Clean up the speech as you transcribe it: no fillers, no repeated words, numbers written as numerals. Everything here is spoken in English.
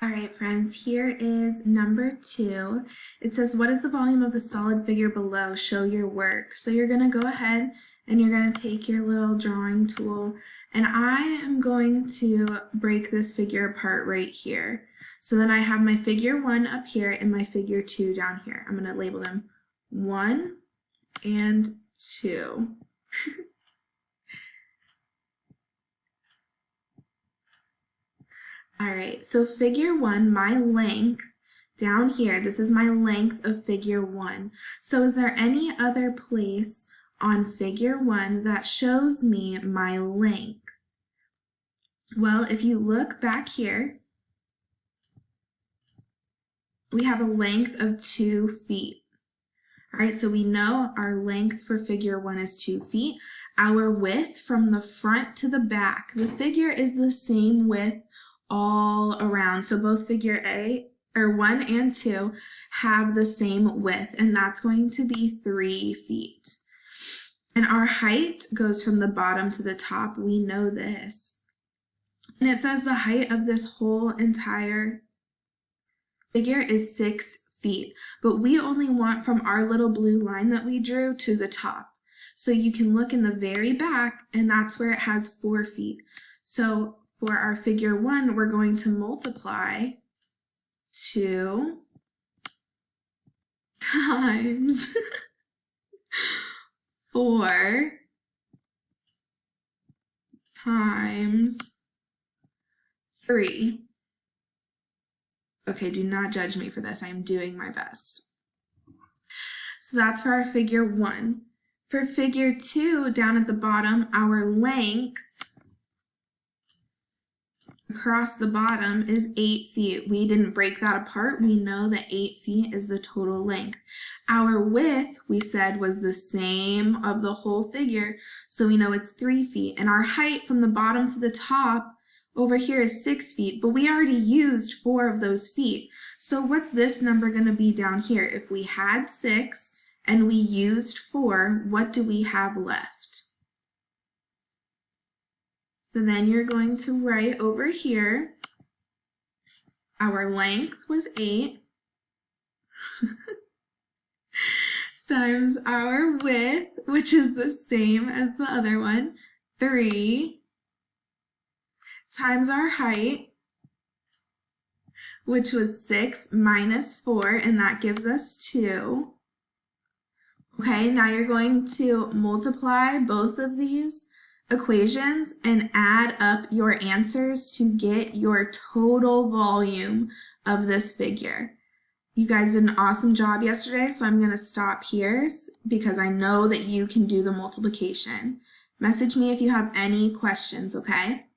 All right, friends, here is number 2. It says, what is the volume of the solid figure below? Show your work. So you're going to go ahead and you're going to take your little drawing tool, and I am going to break this figure apart right here. So then I have my figure 1 up here and my figure 2 down here. I'm going to label them 1 and 2. All right, so figure 1, my length down here, this is my length of figure 1. So is there any other place on figure 1 that shows me my length? Well, if you look back here, we have a length of 2 feet. All right, so we know our length for figure 1 is 2 feet. Our width from the front to the back, the figure is the same width all around. So both figure 1 and 2 have the same width, and that's going to be 3 feet. And our height goes from the bottom to the top. We know this. And it says the height of this whole entire figure is 6 feet, but we only want from our little blue line that we drew to the top. So you can look in the very back, and that's where it has 4 feet. So for our figure 1, we're going to multiply 2 times 4 times 3. Okay, do not judge me for this. I'm doing my best. So that's for our figure 1. For figure 2, down at the bottom, our length across the bottom is 8 feet. We didn't break that apart. We know that 8 feet is the total length. Our width, we said, was the same of the whole figure, so we know it's 3 feet. And our height from the bottom to the top over here is 6 feet, but we already used 4 of those feet. So what's this number going to be down here? If we had 6 and we used 4, what do we have left? So then you're going to write over here, our length was 8 times our width, which is the same as the other one, 3 times our height, which was 6 minus 4, and that gives us 2. Okay, now you're going to multiply both of these equations and add up your answers to get your total volume of this figure. You guys did an awesome job yesterday, so I'm going to stop here because I know that you can do the multiplication. Message me if you have any questions, okay?